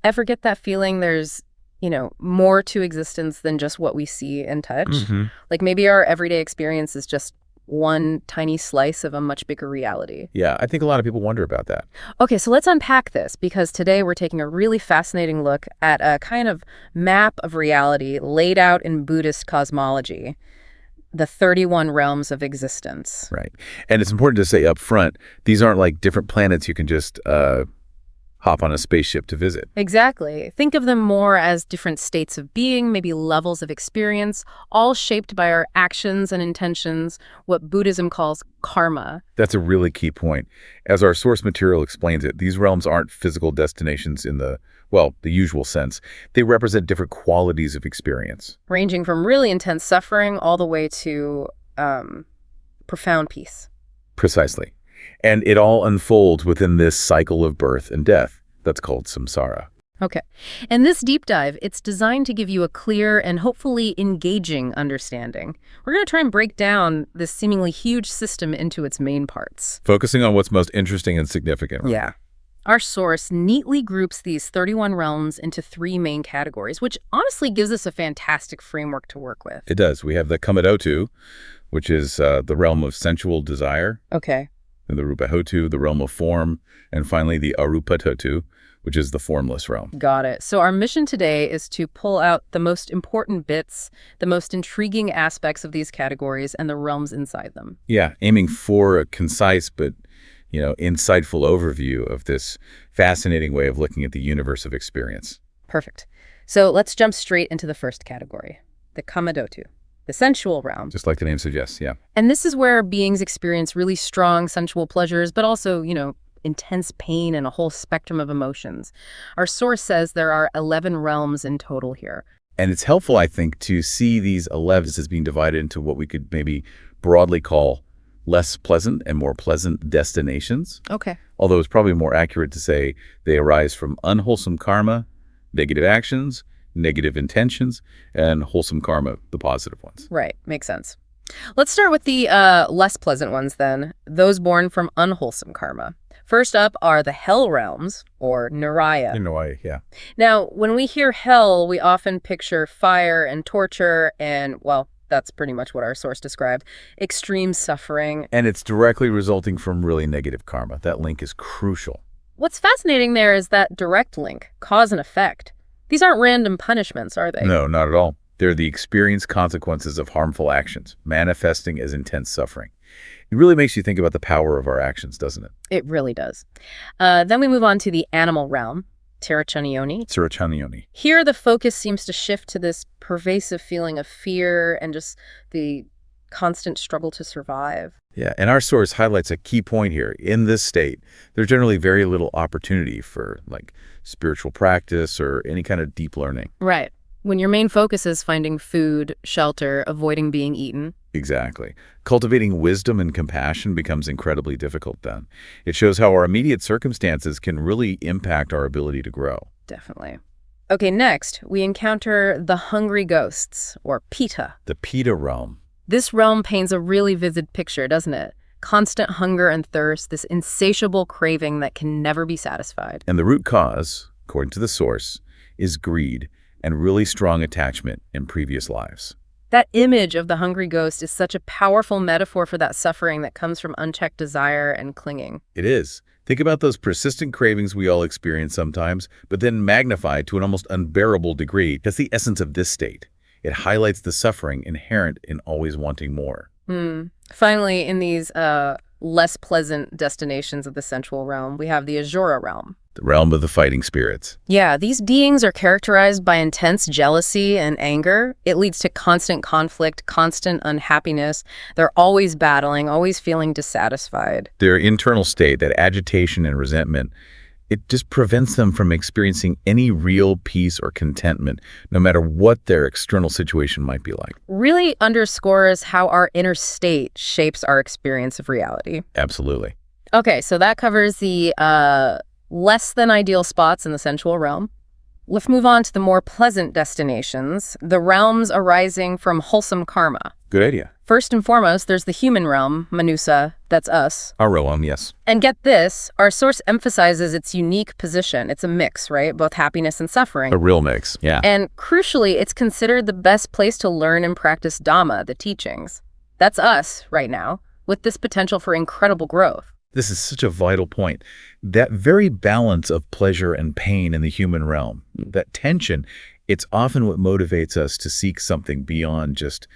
Ever get that feeling there's, more to existence than just what we see and touch? hmm Like maybe our everyday experience is just one tiny slice of a much bigger reality. Yeah, I think a lot of people wonder about that. Okay, so let's unpack this because today we're taking a really fascinating look at a kind of map of reality laid out in Buddhist cosmology, the 31 realms of existence. Right. And it's important to say up front, these aren't like different planets you can just hop on a spaceship to visit. Exactly. Think of them more as different states of being, maybe levels of experience, all shaped by our actions and intentions, what Buddhism calls karma. That's a really key point. As our source material explains it, these realms aren't physical destinations in the usual sense. They represent different qualities of experience. Ranging from really intense suffering all the way to profound peace. Precisely. And it all unfolds within this cycle of birth and death. That's called samsara. Okay. And this deep dive, it's designed to give you a clear and hopefully engaging understanding. We're going to try and break down this seemingly huge system into its main parts. Focusing on what's most interesting and significant. Right? Yeah. Our source neatly groups these 31 realms into 3 main categories, which honestly gives us a fantastic framework to work with. It does. We have the Kamadotu, which is the realm of sensual desire. Okay. And the Rupahotu, the realm of form. And finally, the Arupatotu, which is the formless realm. Got it. So our mission today is to pull out the most important bits, the most intriguing aspects of these categories and the realms inside them. Yeah, aiming for a concise but, insightful overview of this fascinating way of looking at the universe of experience. Perfect. So let's jump straight into the first category, the Kamadotu, the sensual realm. Just like the name suggests, yeah. And this is where beings experience really strong sensual pleasures, but also, intense pain and a whole spectrum of emotions. Our source says there are 11 realms in total here. And it's helpful, I think, to see these 11 as being divided into what we could maybe broadly call less pleasant and more pleasant destinations. Okay. Although it's probably more accurate to say they arise from unwholesome karma, negative actions, negative intentions, and wholesome karma, the positive ones. Right. Makes sense. Let's start with the less pleasant ones then, those born from unwholesome karma. First up are the hell realms, or Niraya. Niraya, yeah. Now, when we hear hell, we often picture fire and torture and, well, that's pretty much what our source described, extreme suffering. And it's directly resulting from really negative karma. That link is crucial. What's fascinating there is that direct link, cause and effect. These aren't random punishments, are they? No, not at all. They're the experienced consequences of harmful actions, manifesting as intense suffering. It really makes you think about the power of our actions, doesn't it? It really does. Then we move on to the animal realm, Tirachanioni. Here, the focus seems to shift to this pervasive feeling of fear and just the constant struggle to survive. Yeah, and our source highlights a key point here. In this state, there's generally very little opportunity for, spiritual practice or any kind of deep learning. Right. When your main focus is finding food, shelter, avoiding being eaten. Exactly. Cultivating wisdom and compassion becomes incredibly difficult then. It shows how our immediate circumstances can really impact our ability to grow. Definitely. Okay, next, we encounter the hungry ghosts, or Pitta. The Pitta realm. This realm paints a really vivid picture, doesn't it? Constant hunger and thirst, this insatiable craving that can never be satisfied. And the root cause, according to the source, is greed and really strong attachment in previous lives. That image of the hungry ghost is such a powerful metaphor for that suffering that comes from unchecked desire and clinging. It is. Think about those persistent cravings we all experience sometimes, but then magnified to an almost unbearable degree. That's the essence of this state. It highlights the suffering inherent in always wanting more. Finally, in these less pleasant destinations of the sensual realm, we have the Azura realm. The realm of the fighting spirits. Yeah, these beings are characterized by intense jealousy and anger. It leads to constant conflict, constant unhappiness. They're always battling, always feeling dissatisfied. Their internal state, that agitation and resentment, it just prevents them from experiencing any real peace or contentment, no matter what their external situation might be like. Really underscores how our inner state shapes our experience of reality. Absolutely. Okay, so that covers the less than ideal spots in the sensual realm. Let's move on to the more pleasant destinations, the realms arising from wholesome karma. Good idea. First and foremost, there's the human realm, Manusa, that's us. Our realm, yes. And get this, our source emphasizes its unique position. It's a mix, right? Both happiness and suffering. A real mix, yeah. And crucially, it's considered the best place to learn and practice Dhamma, the teachings. That's us right now, with this potential for incredible growth. This is such a vital point. That very balance of pleasure and pain in the human realm, that tension, it's often what motivates us to seek something beyond just,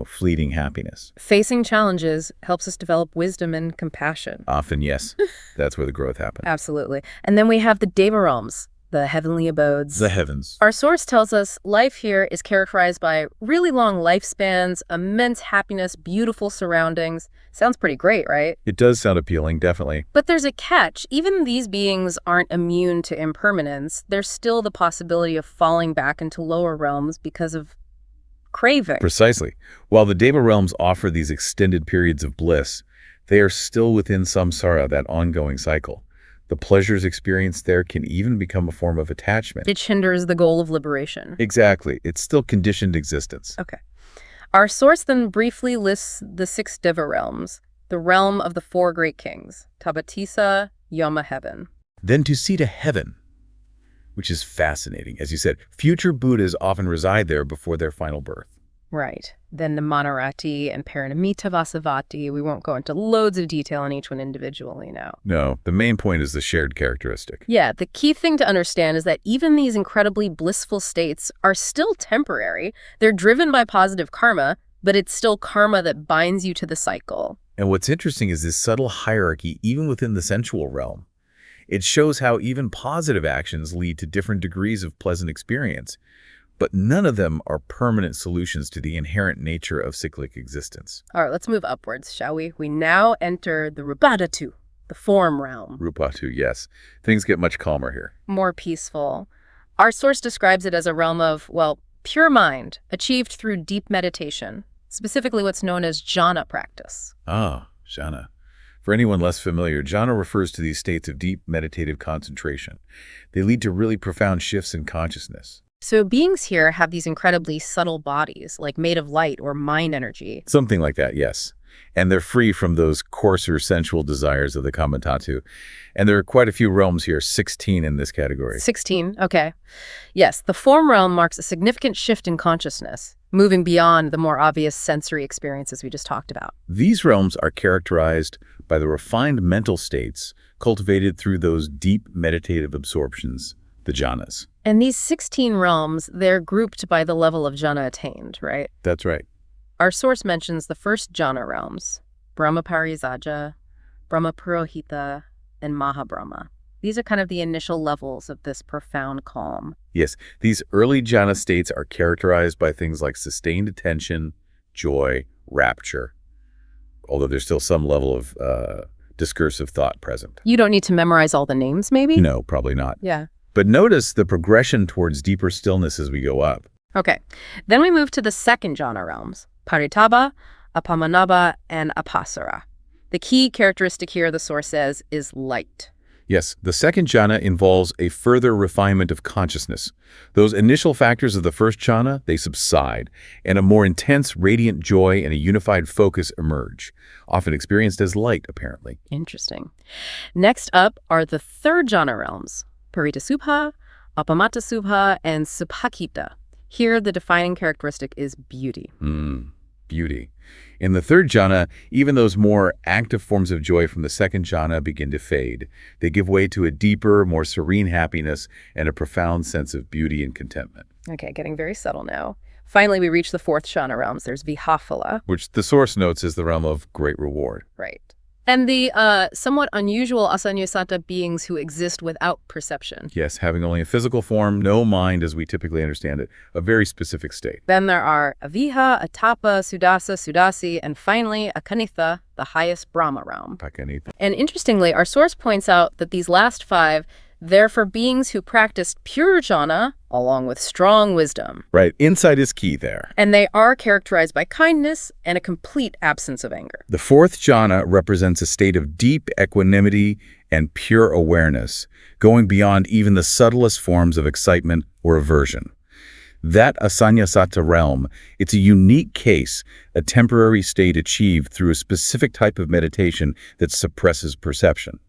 fleeting happiness. Facing challenges helps us develop wisdom and compassion. Often, yes. That's where the growth happens. Absolutely. And then we have the Deva realms, the heavenly abodes. The heavens. Our source tells us life here is characterized by really long lifespans, immense happiness, beautiful surroundings. Sounds pretty great, right? It does sound appealing, definitely. But there's a catch. Even these beings aren't immune to impermanence. There's still the possibility of falling back into lower realms because of craving. Precisely. While the Deva realms offer these extended periods of bliss, they are still within samsara, that ongoing cycle. The pleasures experienced there can even become a form of attachment. Which hinders the goal of liberation. Exactly. It's still conditioned existence. Okay. Our source then briefly lists the 6 Deva realms, the realm of the 4 great kings, Tabatisa, Yama heaven. Then to citta heaven, which is fascinating. As you said, future Buddhas often reside there before their final birth. Right. Then the Manarati and Parinamita Vasavati. We won't go into loads of detail on each one individually now. No, the main point is the shared characteristic. Yeah, the key thing to understand is that even these incredibly blissful states are still temporary. They're driven by positive karma, but it's still karma that binds you to the cycle. And what's interesting is this subtle hierarchy even within the sensual realm. It shows how even positive actions lead to different degrees of pleasant experience. But none of them are permanent solutions to the inherent nature of cyclic existence. All right, let's move upwards, shall we? We now enter the Rupatatu, the form realm. Rupatu, yes. Things get much calmer here. More peaceful. Our source describes it as a realm of, pure mind, achieved through deep meditation, specifically what's known as jhana practice. Ah, jhana. For anyone less familiar, jhana refers to these states of deep meditative concentration. They lead to really profound shifts in consciousness. So beings here have these incredibly subtle bodies, like made of light or mind energy. Something like that, yes. And they're free from those coarser sensual desires of the kamatatu. And there are quite a few realms here, 16 in this category. 16, okay. Yes, the form realm marks a significant shift in consciousness, moving beyond the more obvious sensory experiences we just talked about. These realms are characterized by the refined mental states cultivated through those deep meditative absorptions, the jhanas. And these 16 realms, they're grouped by the level of jhana attained, right? That's right. Our source mentions the first jhana realms, Brahma Parisaja, Brahma Purohita, and Mahabrahma. These are kind of the initial levels of this profound calm. Yes, these early jhana states are characterized by things like sustained attention, joy, rapture, although there's still some level of discursive thought present. You don't need to memorize all the names, maybe? No, probably not. Yeah. But notice the progression towards deeper stillness as we go up. Okay. Then we move to the second jhana realms, Paritaba, Apamanaba, and Apasara. The key characteristic here, the source says, is light. Yes, the second jhana involves a further refinement of consciousness. Those initial factors of the first jhana, they subside, and a more intense, radiant joy and a unified focus emerge, often experienced as light, apparently. Interesting. Next up are the third jhana realms, Paritasubha, Apamatasubha, and Subhakita. Here, the defining characteristic is beauty. Beauty. In the third jhana, even those more active forms of joy from the second jhana begin to fade. They give way to a deeper, more serene happiness and a profound sense of beauty and contentment. Okay, getting very subtle now. Finally, we reach the fourth jhana realms. There's Vihafala, which the source notes is the realm of great reward. Right. And the somewhat unusual Asanyasata beings who exist without perception. Yes, having only a physical form, no mind as we typically understand it, a very specific state. Then there are Aviha, Atapa, Sudasa, Sudasi, and finally Akanitha, the highest Brahma realm. Akanitha. And interestingly, our source points out that these last 5, they're for beings who practiced pure jhana along with strong wisdom. Right. Insight is key there. And they are characterized by kindness and a complete absence of anger. The fourth jhana represents a state of deep equanimity and pure awareness, going beyond even the subtlest forms of excitement or aversion. That asanyasata realm, it's a unique case, a temporary state achieved through a specific type of meditation that suppresses perception.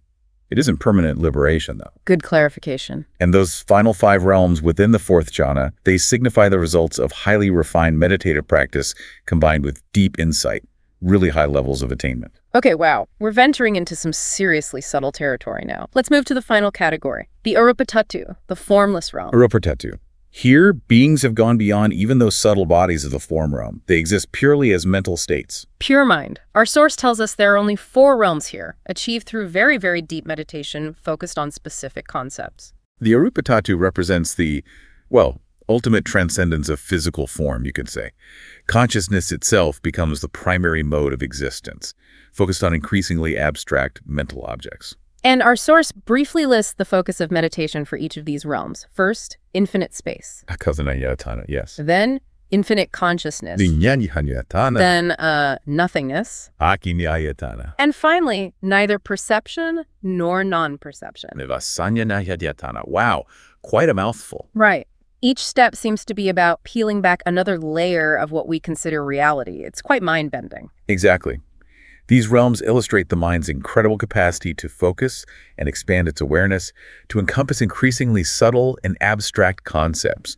It isn't permanent liberation, though. Good clarification. And those final 5 realms within the 4th jhana, they signify the results of highly refined meditative practice combined with deep insight, really high levels of attainment. Okay, wow. We're venturing into some seriously subtle territory now. Let's move to the final category, the Arupatatu, the formless realm. Arupatatu. Here, beings have gone beyond even those subtle bodies of the form realm. They exist purely as mental states. Pure mind. Our source tells us there are only 4 realms here, achieved through very, very deep meditation focused on specific concepts. The Arupatatu represents the, well, ultimate transcendence of physical form, you could say. Consciousness itself becomes the primary mode of existence, focused on increasingly abstract mental objects. And our source briefly lists the focus of meditation for each of these realms. First, infinite space. Yes. Then, infinite consciousness. Then, nothingness. And finally, neither perception nor non-perception. Wow, quite a mouthful. Right. Each step seems to be about peeling back another layer of what we consider reality. It's quite mind-bending. Exactly. These realms illustrate the mind's incredible capacity to focus and expand its awareness to encompass increasingly subtle and abstract concepts,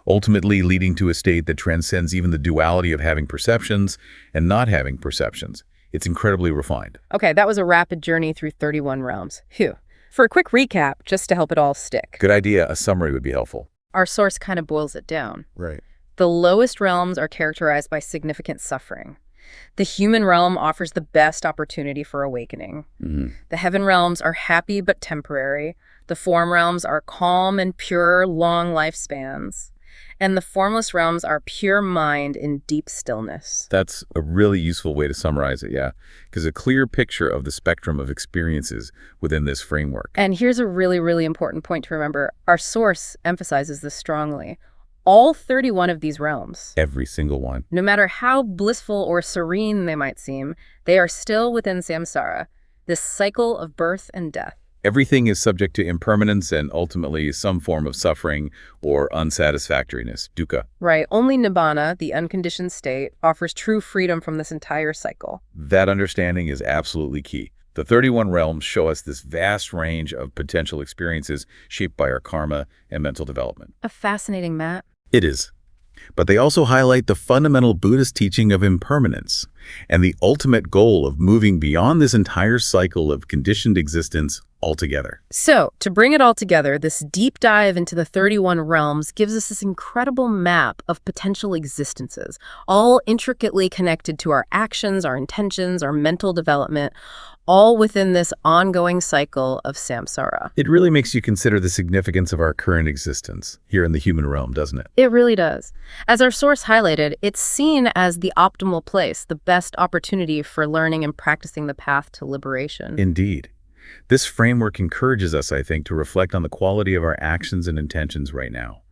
ultimately leading to a state that transcends even the duality of having perceptions and not having perceptions. It's incredibly refined. Okay, that was a rapid journey through 31 realms. Phew. For a quick recap, just to help it all stick. Good idea. A summary would be helpful. Our source kind of boils it down. Right. The lowest realms are characterized by significant suffering. The human realm offers the best opportunity for awakening. The heaven realms are happy but temporary. The form realms are calm and pure, long lifespans. And the formless realms are pure mind in deep stillness. That's a really useful way to summarize it, yeah. Because a clear picture of the spectrum of experiences within this framework. And here's a really, really important point to remember. Our source emphasizes this strongly. All 31 of these realms, every single one, no matter how blissful or serene they might seem, they are still within samsara, this cycle of birth and death. Everything is subject to impermanence and ultimately some form of suffering or unsatisfactoriness, dukkha. Right. Only nibbana, the unconditioned state, offers true freedom from this entire cycle. That understanding is absolutely key. The 31 realms show us this vast range of potential experiences shaped by our karma and mental development. A fascinating map. It is. But they also highlight the fundamental Buddhist teaching of impermanence and the ultimate goal of moving beyond this entire cycle of conditioned existence altogether. So, to bring it all together, this deep dive into the 31 realms gives us this incredible map of potential existences, all intricately connected to our actions, our intentions, our mental development, all within this ongoing cycle of samsara. It really makes you consider the significance of our current existence here in the human realm, doesn't it? It really does. As our source highlighted, it's seen as the optimal place, the best opportunity for learning and practicing the path to liberation. Indeed. This framework encourages us, I think, to reflect on the quality of our actions and intentions right now,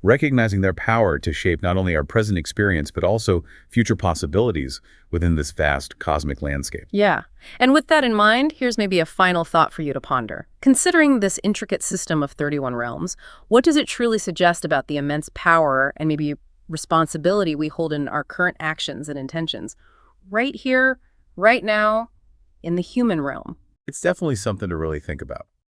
recognizing their power to shape not only our present experience, but also future possibilities within this vast cosmic landscape. Yeah. And with that in mind, here's maybe a final thought for you to ponder. Considering this intricate system of 31 realms, what does it truly suggest about the immense power and maybe responsibility we hold in our current actions and intentions, right here, right now, in the human realm? It's definitely something to really think about.